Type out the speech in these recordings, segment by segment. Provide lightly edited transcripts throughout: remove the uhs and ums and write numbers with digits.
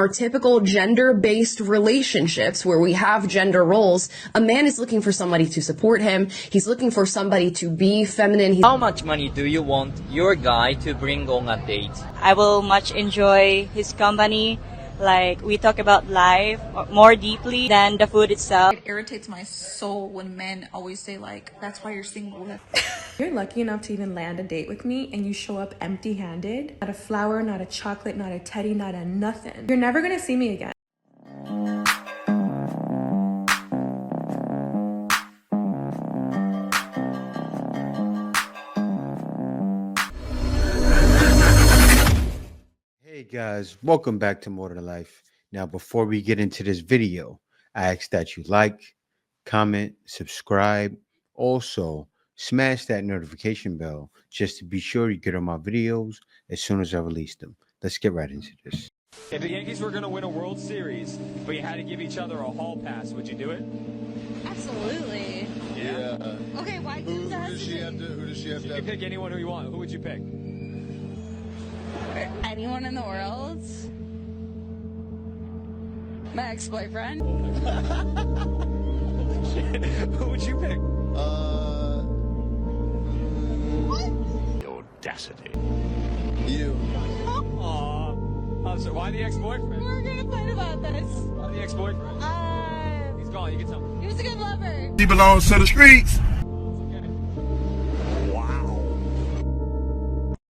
Our typical gender-based relationships where we have gender roles, a man is looking for somebody to support him. He's looking for somebody to be feminine. How much money do you want your guy to bring on a date? I will much enjoy his company. Like, we talk about life more deeply than the food itself. It irritates my soul when men always say, like, that's why you're single. You're lucky enough to even land a date with me and you show up empty-handed. Not a flower, not a chocolate, not a teddy, not a nothing. You're never gonna see me again. Hey guys, welcome back to More Than Life. Now, before we get into this video, I ask that you like, comment, subscribe. Also, smash that notification bell just to be sure you get on my videos as soon as I release them. Let's get right into this. If the Yankees were going to win a World Series, but you had to give each other a hall pass, would you do it? Absolutely. Yeah. Okay, why Who does she have to? Who does she have You to? can pick anyone who you want. Who would you pick? anyone in the world? My ex-boyfriend? Who would you pick? The audacity. You. Aw. Oh, so why the ex-boyfriend? We're gonna fight about this. Why the ex-boyfriend? He's gone. You can tell me. He was a good lover. He belongs to the streets.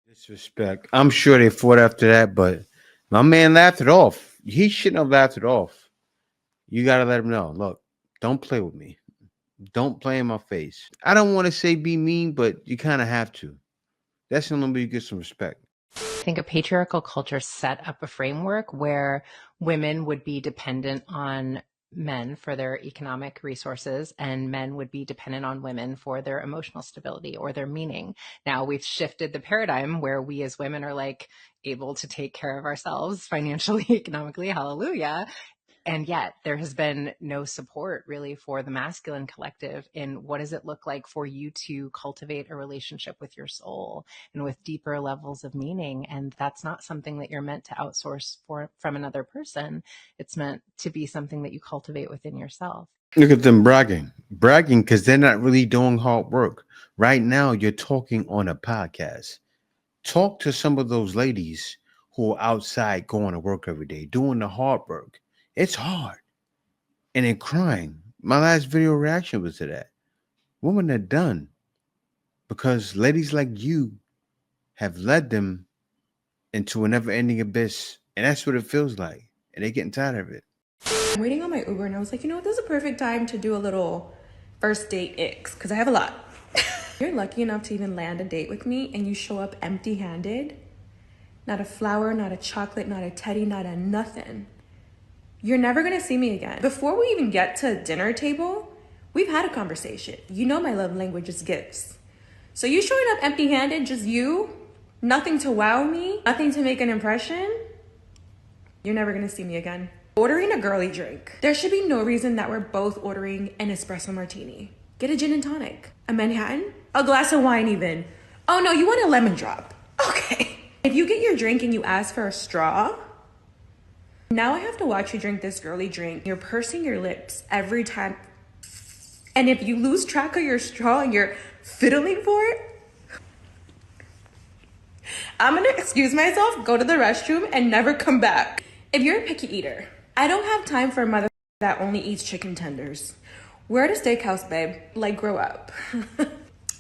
Disrespect. I'm sure they fought after that, but my man laughed it off. He shouldn't have laughed it off. You got to let him know. Look, don't play with me. Don't play in my face. I don't want to say be mean, but you kind of have to. That's the only way you get some respect. I think a patriarchal culture set up a framework where women would be dependent on men for their economic resources and men would be dependent on women for their emotional stability or their meaning. Now we've shifted the paradigm where we as women are like able to take care of ourselves financially, economically, hallelujah. And yet there has been no support really for the masculine collective in what does it look like for you to cultivate a relationship with your soul and with deeper levels of meaning. And that's not something that you're meant to outsource from another person. It's meant to be something that you cultivate within yourself. Look at them bragging because they're not really doing hard work. Right now, you're talking on a podcast. Talk to some of those ladies who are outside going to work every day, doing the hard work. It's hard. And then crying. My last video reaction was to that. Women are done because ladies like you have led them into a never-ending abyss. And that's what it feels like. And they're getting tired of it. I'm waiting on my Uber and I was like, you know what, this is a perfect time to do a little first date icks because I have a lot. You're lucky enough to even land a date with me and you show up empty-handed. Not a flower, not a chocolate, not a teddy, not a nothing. You're never gonna see me again. Before we even get to dinner table, we've had a conversation. You know my love language is gifts. So you showing up empty-handed, just you, nothing to wow me, nothing to make an impression, you're never gonna see me again. Ordering a girly drink. There should be no reason that we're both ordering an espresso martini. Get a gin and tonic. A Manhattan? A glass of wine even. Oh no, you want a lemon drop. Okay. If you get your drink and you ask for a straw, now I have to watch you drink this girly drink. You're pursing your lips every time. And if you lose track of your straw and you're fiddling for it, I'm gonna excuse myself, go to the restroom, and never come back. If you're a picky eater, I don't have time for a mother that only eats chicken tenders. We're at a steakhouse, babe. Like, grow up.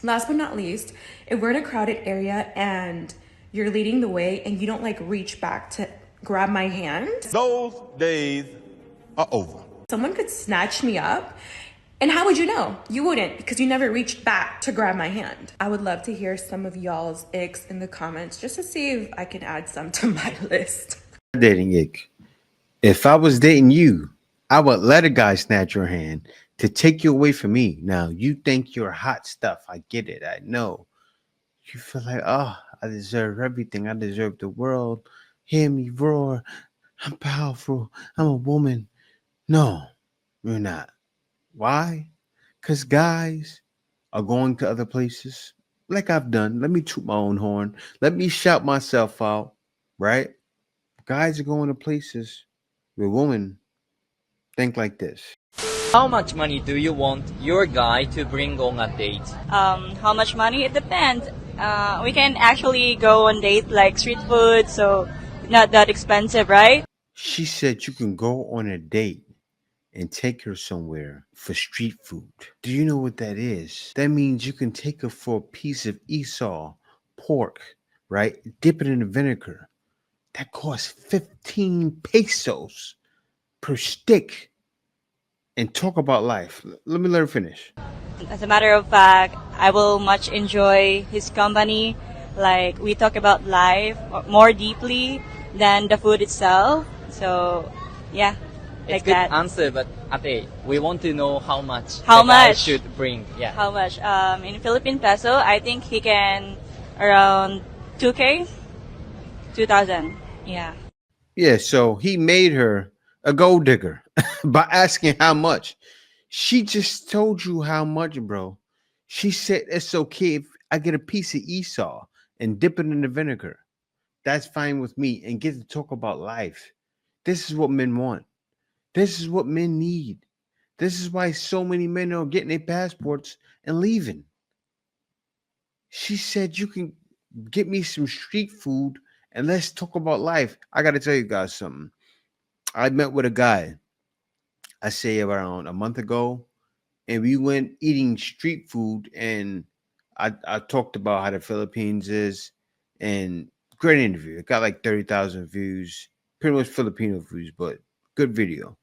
Last but not least, if we're in a crowded area and you're leading the way and you don't like reach back to grab my hand, Those days are over. someone could snatch me up. And how would you know? You wouldn't, because you never reached back to grab my hand. I would love to hear some of y'all's icks in the comments just to see if I can add some to my list. Dating ick. If I was dating you, I would let a guy snatch your hand to take you away from me. Now, you think you're hot stuff. I get it. I know. You feel like, oh, I deserve everything. I deserve the world. Hear me roar. I'm powerful. I'm a woman. No, you're not. Why? Because guys are going to other places like I've done. Let me toot my own horn. Let me shout myself out, right? Guys are going to places The woman think like this. How much money do you want your guy to bring on a date? How much money? It depends. We can actually go on date like street food, so not that expensive, right? She said you can go on a date and take her somewhere for street food. Do you know what that is? That means you can take her for a piece of Esau pork, right? Dip it in the vinegar. That costs 15 pesos per stick. And talk about life. Let me let her finish. As a matter of fact, I will much enjoy his company. Like, we talk about life more deeply than the food itself. So, yeah, It's like good that. answer, but Ate, we want to know how much How the guy much? should bring. Yeah. How much? In Philippine peso, I think he can around 2K, 2,000. Yeah. Yeah, so he made her a gold digger by asking how much. She just told you how much, bro. She said it's okay if I get a piece of Esau and dip it in the vinegar. That's fine with me and get to talk about life. This is what men want. This is what men need. This is why so many men are getting their passports and leaving. She said you can get me some street food and let's talk about life. I got to tell you guys something. I met with a guy, I say around a month ago, and we went eating street food, and I talked about how the Philippines is, and great interview. It got like 30,000 views, pretty much Filipino views, but good video.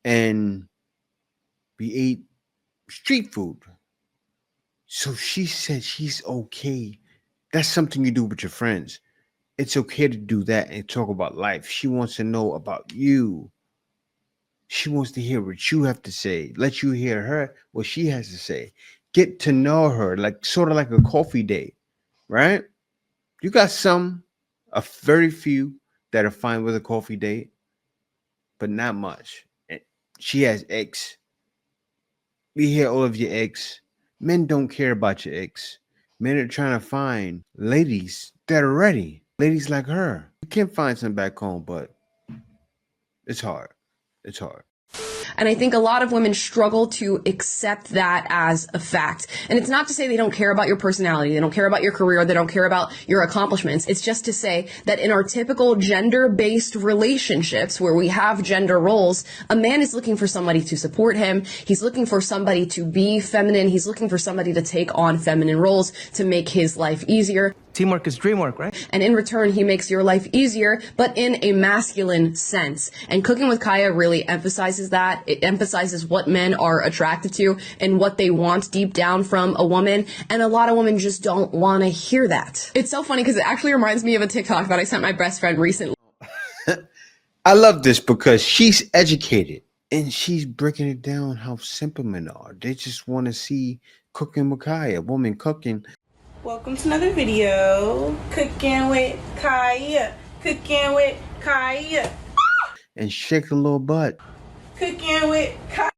And we ate street food. So she said she's okay. That's something you do with your friends. It's okay to do that and talk about life. She wants to know about you. She wants to hear what you have to say. Let you hear her, what she has to say. Get to know her, like sort of like a coffee date, right? You got a very few that are fine with a coffee date, but not much. She has ex. We hear all of your ex. Men don't care about your ex. Men are trying to find ladies that are ready. Ladies like her. You can find some back home, but it's hard. It's hard. And I think a lot of women struggle to accept that as a fact. And it's not to say they don't care about your personality, they don't care about your career, they don't care about your accomplishments. It's just to say that in our typical gender-based relationships where we have gender roles, a man is looking for somebody to support him. He's looking for somebody to be feminine. He's looking for somebody to take on feminine roles to make his life easier. Teamwork is dreamwork, right? And in return, he makes your life easier, but in a masculine sense. And Cooking with Kaya really emphasizes that. It emphasizes what men are attracted to and what they want deep down from a woman. And a lot of women just don't want to hear that. It's so funny because it actually reminds me of a TikTok that I sent my best friend recently. I love this because she's educated and she's breaking it down how simple men are. They just want to see Cooking with Kaya, woman cooking. Welcome to another video. Cooking with Kaya. Cooking with Kaya. And shake a little butt. Cooking with Kaya.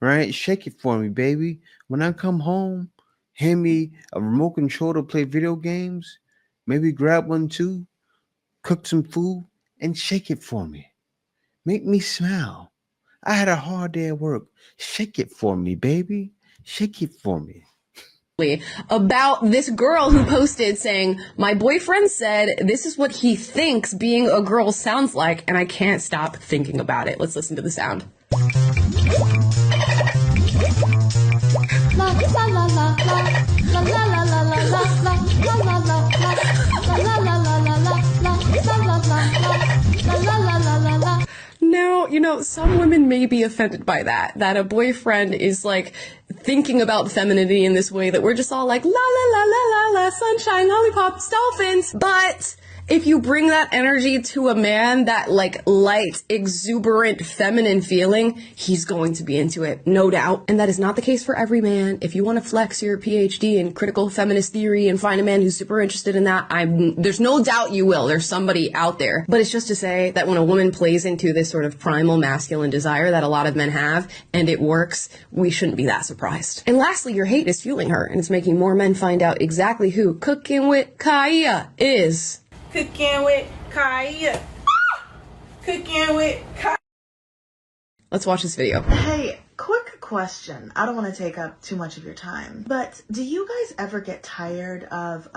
Right? Shake it for me, baby. When I come home, hand me a remote control to play video games. Maybe grab one too. Cook some food and shake it for me. Make me smile. I had a hard day at work. Shake it for me, baby. Shake it for me. About this girl who posted saying, my boyfriend said this is what he thinks being a girl sounds like, and I can't stop thinking about it. Let's listen to the sound. Now, you know, some women may be offended by that a boyfriend is like thinking about femininity in this way that we're just all like, la la la la la la, sunshine, lollipops, dolphins. But if you bring that energy to a man, that like light, exuberant, feminine feeling, he's going to be into it, no doubt. And that is not the case for every man. If you want to flex your PhD in critical feminist theory and find a man who's super interested in that, there's no doubt you will. There's somebody out there. But it's just to say that when a woman plays into this sort of primal masculine desire that a lot of men have, and it works, we shouldn't be that surprised. And lastly, your hate is fueling her, and it's making more men find out exactly who Cooking with Kaya is. Cooking with Kaya. Cooking with Kaya. Let's watch this video. Hey, quick question. I don't want to take up too much of your time, but do you guys ever get tired of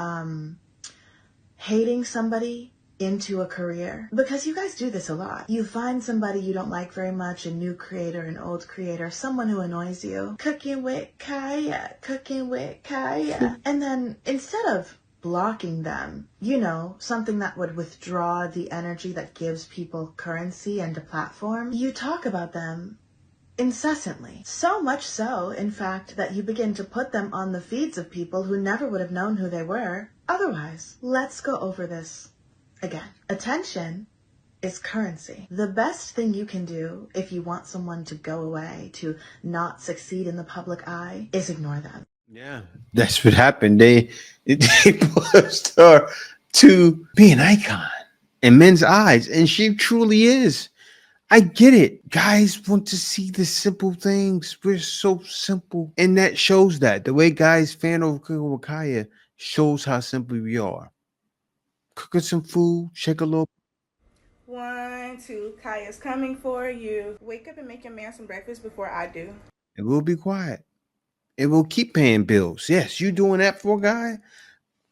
hating somebody into a career? Because you guys do this a lot. You find somebody you don't like very much, a new creator, an old creator, someone who annoys you. Cooking with Kaya, cooking with Kaya. And then instead of blocking them, you know, something that would withdraw the energy that gives people currency and a platform, you talk about them incessantly. So much so, in fact, that you begin to put them on the feeds of people who never would have known who they were otherwise. Let's go over this again. Attention is currency. The best thing you can do if you want someone to go away, to not succeed in the public eye, is ignore them. Yeah, that's what happened. They pushed her to be an icon in men's eyes, and she truly is. I get it. Guys want to see the simple things. We're so simple, and that shows that the way guys fan over Cooking with Kaya shows how simple we are. Cooking some food, shake a little. 1, 2, Kaya's coming for you. Wake up and make your man some breakfast before I do. And we'll be quiet. It will keep paying bills. Yes, you doing that for a guy?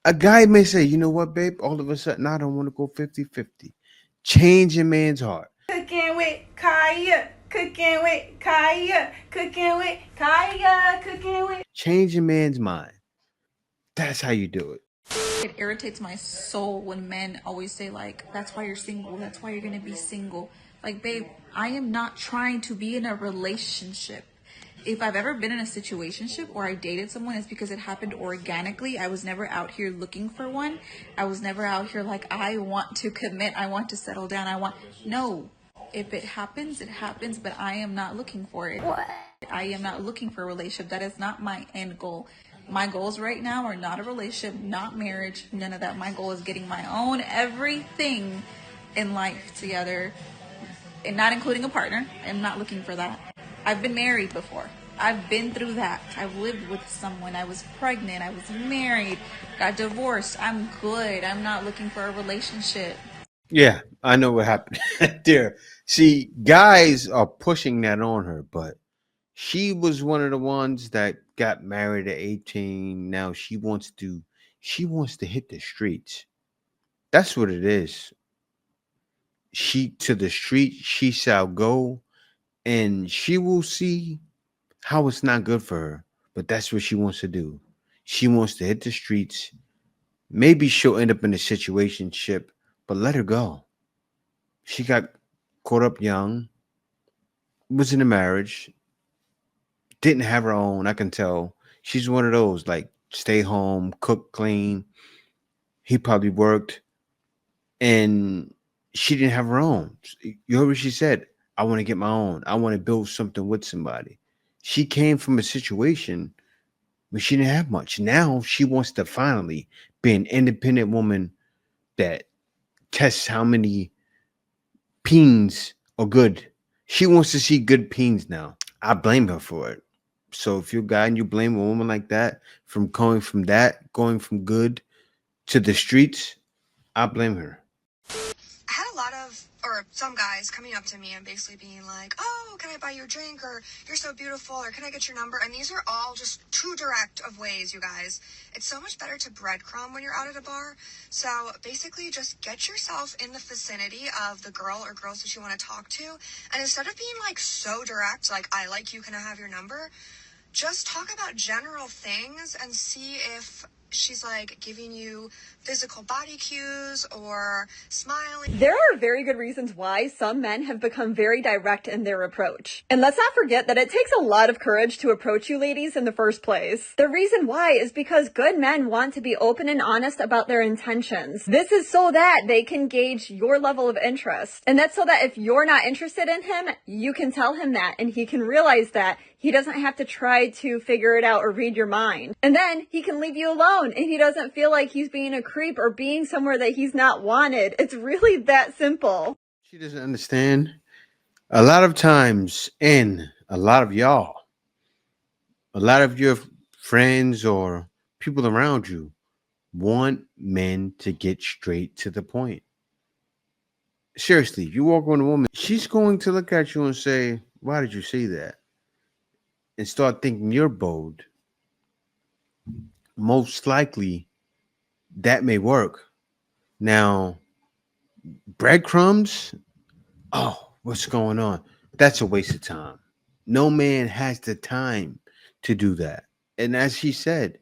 A guy may say, you know what, babe? All of a sudden, I don't want to go 50-50. Change your man's heart. Cooking with Kaya. Cooking with Kaya. Cooking with Kaya. Cooking with. Change your man's mind. That's how you do it. It irritates my soul when men always say like, that's why you're single, that's why you're gonna be single. Like, babe, I am not trying to be in a relationship. If I've ever been in a situationship or I dated someone, it's because it happened organically. I was never out here looking for one. I was never out here like, I want to commit, I want to settle down, no. If it happens, it happens, but I am not looking for it. What? I am not looking for a relationship. That is not my end goal. My goals right now are not a relationship, not marriage, none of that. My goal is getting my own everything in life together, and not including a partner. I'm not looking for that. I've been married before. I've been through that. I've lived with someone. I was pregnant. I was married. Got divorced. I'm good. I'm not looking for a relationship. Yeah, I know what happened there. See, guys are pushing that on her, but she was one of the ones that got married at 18. Now she wants to hit the streets. That's what it is. She to the street she shall go, and she will see how it's not good for her. But that's what she wants to do. She wants to hit the streets. Maybe she'll end up in a situationship, but let her go. She got caught up young, was in a marriage, didn't have her own. I can tell. She's one of those like stay home, cook, clean. He probably worked, and she didn't have her own. You heard what she said. I want to get my own. I want to build something with somebody. She came from a situation where she didn't have much. Now she wants to finally be an independent woman that tests how many peens are good. She wants to see good peens now. I blame her for it. So if you're a guy and you blame a woman like that from going from good to the streets, I blame her. I had a lot of, or some guys coming up to me and basically being like, oh, can I buy you a drink? Or you're so beautiful, or can I get your number? And these are all just too direct of ways, you guys. It's so much better to breadcrumb when you're out at a bar. So basically just get yourself in the vicinity of the girl or girls that you want to talk to. And instead of being like so direct, like, I like you, can I have your number? Just talk about general things and see if she's like giving you physical body cues or smiling. There are very good reasons why some men have become very direct in their approach. And let's not forget that it takes a lot of courage to approach you ladies in the first place. The reason why is because good men want to be open and honest about their intentions. This is so that they can gauge your level of interest. And that's so that if you're not interested in him, you can tell him that and he can realize that he doesn't have to try to figure it out or read your mind. And then he can leave you alone and he doesn't feel like he's being a creep or being somewhere that he's not wanted. It's really that simple. She doesn't understand. A lot of times, and a lot of y'all, a lot of your friends or people around you want men to get straight to the point. Seriously, you walk on a woman, she's going to look at you and say, "Why did you say that?" And start thinking you're bold. Most likely, that may work. Now, breadcrumbs, oh, what's going on? That's a waste of time. No man has the time to do that. And as he said,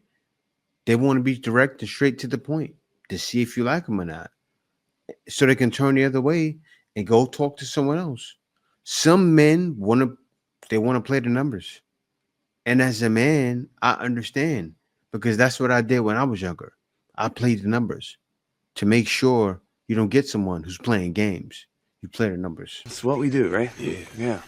they want to be direct and straight to the point to see if you like them or not, so they can turn the other way and go talk to someone else. Some men want to play the numbers. And as a man, I understand, because that's what I did when I was younger. I played the numbers to make sure you don't get someone who's playing games. You play the numbers. It's what we do, right? Yeah.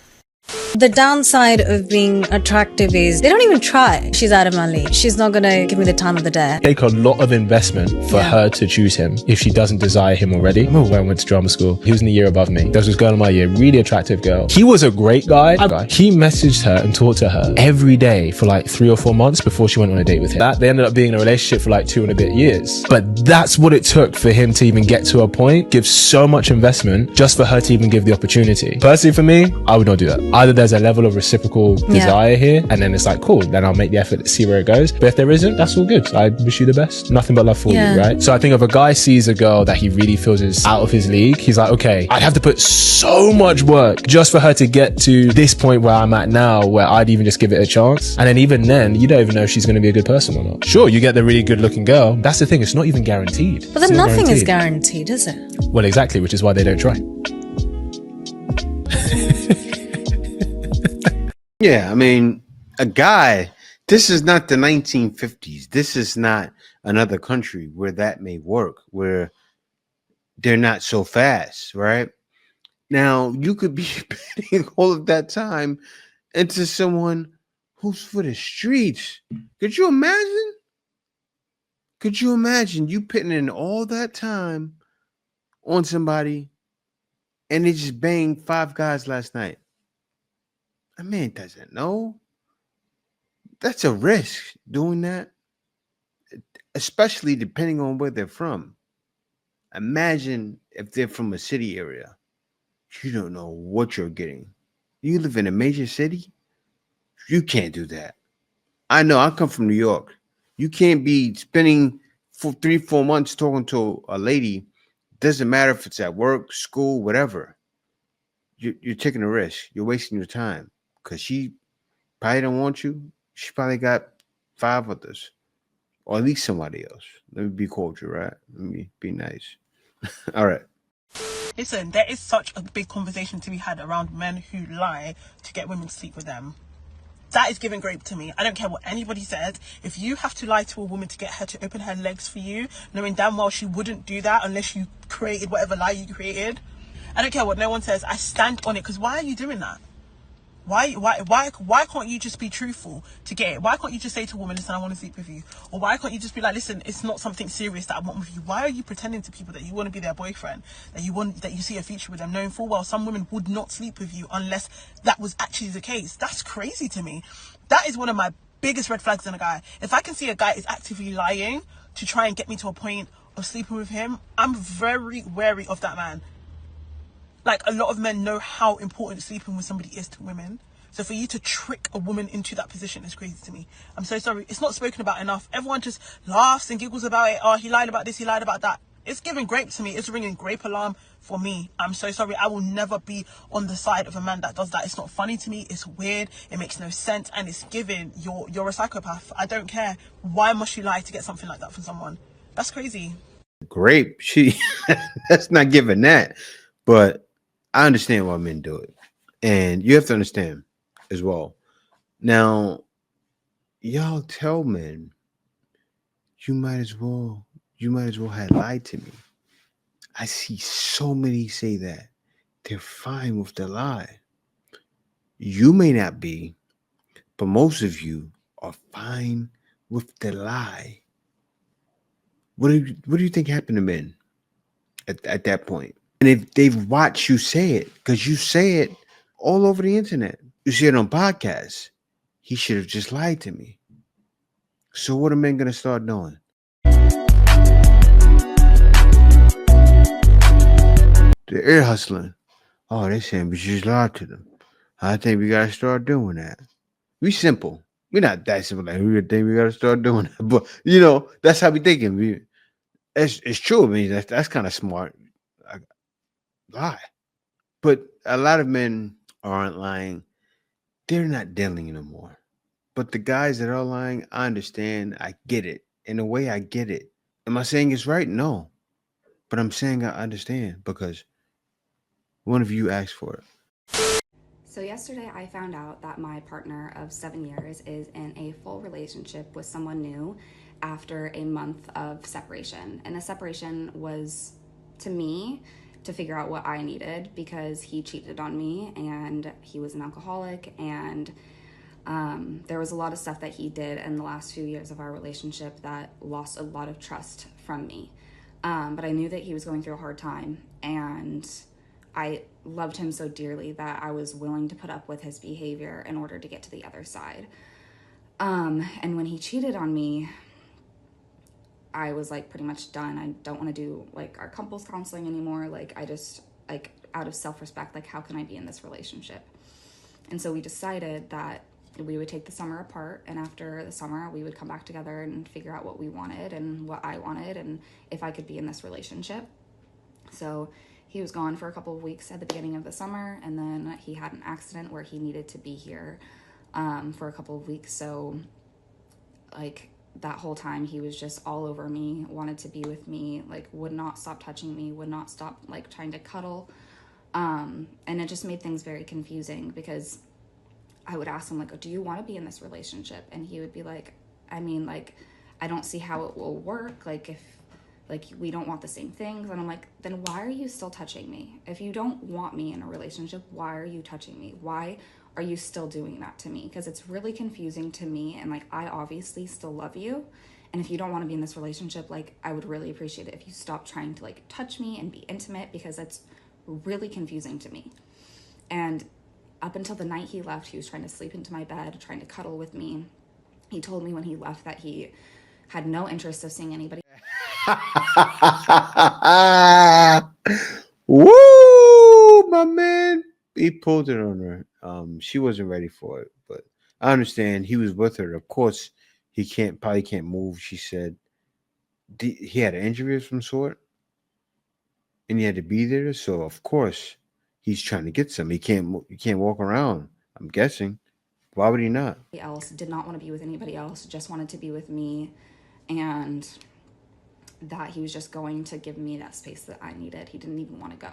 The downside of being attractive is they don't even try. She's out of money. She's not going to give me the time of the day. Take a lot of investment for her to choose him if she doesn't desire him already. I remember when I went to drama school, he was in the year above me. There was this girl in my year, really attractive girl. He was a great guy. He messaged her and talked to her every day for like 3 or 4 months before she went on a date with him. They ended up being in a relationship for like 2 and a bit years. But that's what it took for him to even get to a point, give so much investment just for her to even give the opportunity. Personally for me, I would not do that. Either there's a level of reciprocal desire here, and then it's like, cool, then I'll make the effort to see where it goes. But if there isn't, that's all good. I wish you the best. Nothing but love for you, right? So I think if a guy sees a girl that he really feels is out of his league, he's like, okay, I'd have to put so much work just for her to get to this point where I'm at now, where I'd even just give it a chance. And then even then, you don't even know if she's going to be a good person or not. Sure, you get the really good looking girl. That's the thing. It's not even guaranteed. But then nothing is guaranteed, is it? Well, exactly, which is why they don't try. Yeah, I mean, a guy, this is not the 1950s. This is not another country where that may work, where they're not so fast, right? Now, you could be spending all of that time into someone who's for the streets. Could you imagine? Could you imagine you putting in all that time on somebody and they just banged 5 guys last night? A man doesn't know. That's a risk doing that, especially depending on where they're from. Imagine if they're from a city area. You don't know what you're getting. You live in a major city, you can't do that. I know, I come from New York. You can't be spending 3-4 months talking to a lady. Doesn't matter if it's at work, school, whatever. You're taking a risk. You're wasting your time. Because she probably don't want you. She probably got 5 others. Or at least somebody else. Let me be cordial, right? Let me be nice. All right. Listen, there is such a big conversation to be had around men who lie to get women to sleep with them. That is giving grape to me. I don't care what anybody says. If you have to lie to a woman to get her to open her legs for you, knowing damn well she wouldn't do that unless you created whatever lie you created, I don't care what no one says. I stand on it, because why are you doing that? Why can't you just be truthful to get it? Why can't you just say to a woman, listen, I want to sleep with you? Or why can't you just be like, listen, it's not something serious that I want with you? Why are you pretending to people that you want to be their boyfriend, that you see a future with them, knowing full well some women would not sleep with you unless that was actually the case? That's crazy to me. That is one of my biggest red flags in a guy. If I can see a guy is actively lying to try and get me to a point of sleeping with him, I'm very wary of that man. Like, a lot of men know how important sleeping with somebody is to women. So for you to trick a woman into that position is crazy to me. I'm so sorry. It's not spoken about enough. Everyone just laughs and giggles about it. Oh, he lied about this, he lied about that. It's giving grape to me. It's ringing grape alarm for me. I'm so sorry. I will never be on the side of a man that does that. It's not funny to me. It's weird. It makes no sense. And it's giving, you're a psychopath. I don't care. Why must you lie to get something like that from someone? That's crazy. Grape. That's not giving that. But I understand why men do it. And you have to understand as well. Now, y'all tell men, you might as well have lied to me. I see so many say that. They're fine with the lie. You may not be, but most of you are fine with the lie. What do you think happened to men at that point? And if they've watched you say it, because you say it all over the internet, you see it on podcasts, he should have just lied to me. So what are men going to start doing? The ear hustling. Oh, they saying we should lie to them. I think we gotta start doing that. We simple. We're not that simple. Like we think we gotta start doing that. But that's how we thinking. It's true. I mean, that's kind of smart. I lie. But a lot of men aren't lying. They're not dealing anymore. But the guys that are lying, I understand. I get it. In a way, I get it. Am I saying it's right? No. But I'm saying I understand because one of you asked for it. So yesterday I found out that my partner of 7 years is in a full relationship with someone new after a month of separation. And the separation was, to me, to figure out what I needed because he cheated on me and he was an alcoholic, and there was a lot of stuff that he did in the last few years of our relationship that lost a lot of trust from me. But I knew that he was going through a hard time, and I loved him so dearly that I was willing to put up with his behavior in order to get to the other side. And when he cheated on me, I was like pretty much done. I don't want to do like our couples counseling anymore. Like I just, like out of self-respect, like how can I be in this relationship? And so we decided that we would take the summer apart, and after the summer we would come back together and figure out what we wanted and what I wanted and if I could be in this relationship. So he was gone for a couple of weeks at the beginning of the summer, and then he had an accident where he needed to be here for a couple of weeks. So like that whole time he was just all over me, wanted to be with me, like would not stop touching me, would not stop like trying to cuddle. And it just made things very confusing because I would ask him like, do you want to be in this relationship? And he would be like, I mean, like, I don't see how it will work. Like if like we don't want the same things. And I'm like, then why are you still touching me? If you don't want me in a relationship, why are you touching me? Why are you still doing that to me? Because it's really confusing to me, and like I obviously still love you, and if you don't want to be in this relationship, like I would really appreciate it if you stop trying to like touch me and be intimate, because that's really confusing to me. And up until the night he left, he was trying to sleep into my bed, trying to cuddle with me. He told me when he left that he had no interest of seeing anybody. Woo, my man. He pulled it on her. She wasn't ready for it, but I understand. He was with her. Of course, he probably can't move. She said he had an injury of some sort, and he had to be there. So of course, he's trying to get some. He can't walk around. I'm guessing. Why would he not? Else did not want to be with anybody else, just wanted to be with me, and that he was just going to give me that space that I needed. He didn't even want to go.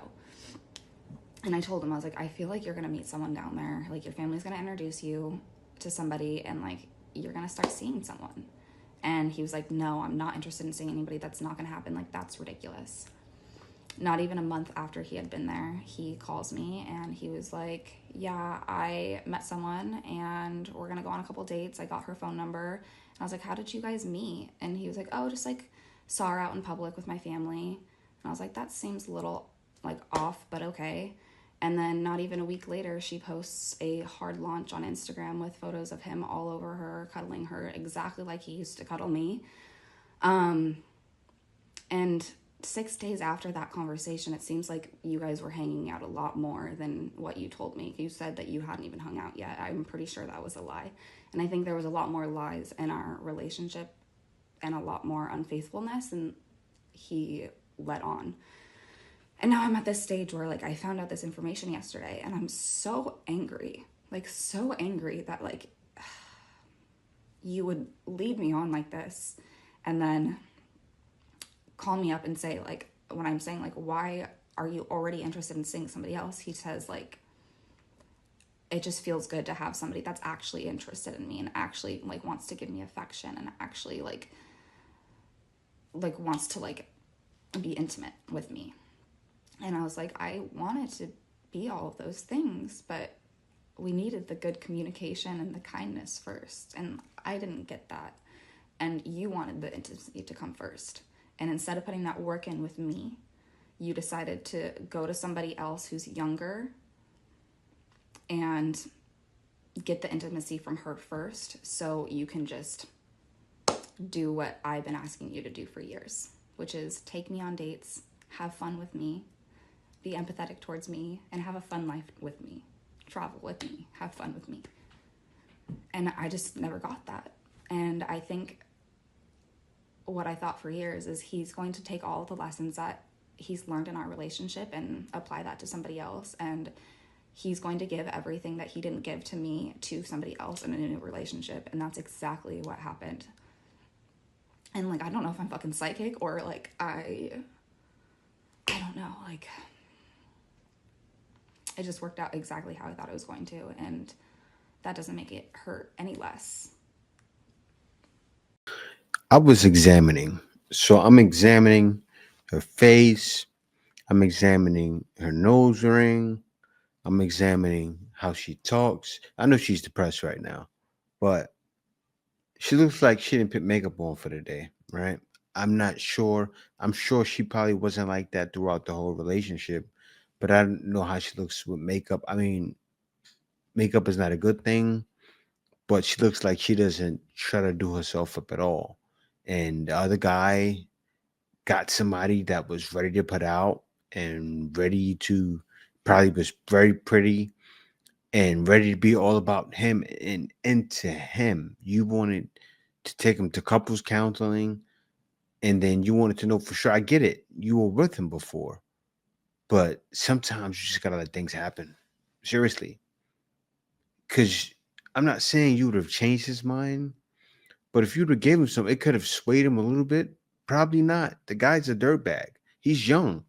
And I told him, I was like, I feel like you're going to meet someone down there. Like your family's going to introduce you to somebody, and like you're going to start seeing someone. And he was like, no, I'm not interested in seeing anybody. That's not going to happen. Like that's ridiculous. Not even a month after he had been there, he calls me and he was like, yeah, I met someone and we're going to go on a couple dates. I got her phone number. And I was like, how did you guys meet? And he was like, oh, just like saw her out in public with my family. And I was like, that seems a little like off, but okay. And then not even a week later, she posts a hard launch on Instagram with photos of him all over her, cuddling her exactly like he used to cuddle me. And 6 days after that conversation, it seems like you guys were hanging out a lot more than what you told me. You said that you hadn't even hung out yet. I'm pretty sure that was a lie. And I think there was a lot more lies in our relationship and a lot more unfaithfulness, and he let on. And now I'm at this stage where like I found out this information yesterday, and I'm so angry, like so angry that like you would lead me on like this and then call me up and say like, when I'm saying like, why are you already interested in seeing somebody else? He says like, it just feels good to have somebody that's actually interested in me and actually like wants to give me affection and actually like wants to like be intimate with me. And I was like, I wanted to be all of those things, but we needed the good communication and the kindness first. And I didn't get that. And you wanted the intimacy to come first. And instead of putting that work in with me, you decided to go to somebody else who's younger and get the intimacy from her first, so you can just do what I've been asking you to do for years, which is take me on dates, have fun with me, be empathetic towards me, and have a fun life with me. Travel with me, have fun with me. And I just never got that. And I think what I thought for years is he's going to take all the lessons that he's learned in our relationship and apply that to somebody else. And he's going to give everything that he didn't give to me to somebody else in a new relationship. And that's exactly what happened. And like, I don't know if I'm fucking psychic or like, I don't know, like, it just worked out exactly how I thought it was going to. And that doesn't make it hurt any less. I was examining. So I'm examining her face. I'm examining her nose ring. I'm examining how she talks. I know she's depressed right now, but she looks like she didn't put makeup on for the day, right? I'm not sure. I'm sure she probably wasn't like that throughout the whole relationship, but I don't know how she looks with makeup. I mean, makeup is not a good thing, but she looks like she doesn't try to do herself up at all. And the other guy got somebody that was ready to put out and ready to, probably was very pretty and ready to be all about him and into him. You wanted to take him to couples counseling, and then you wanted to know for sure. I get it. You were with him before, but sometimes you just gotta let things happen. Seriously. Because I'm not saying you would have changed his mind, but if you'd have gave him some, it could have swayed him a little bit. Probably not. The guy's a dirtbag. He's young.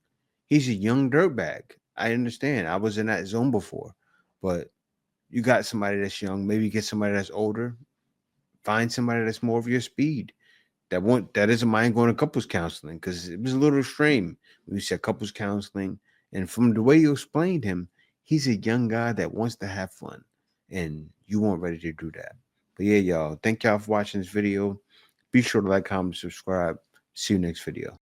He's a young dirtbag. I understand. I was in that zone before, but you got somebody that's young. Maybe get somebody that's older. Find somebody that's more of your speed. That isn't mind going to couples counseling, because it was a little strange when you said couples counseling. And from the way you explained him, he's a young guy that wants to have fun, and you weren't ready to do that. But yeah, y'all, thank y'all for watching this video. Be sure to like, comment, subscribe. See you next video.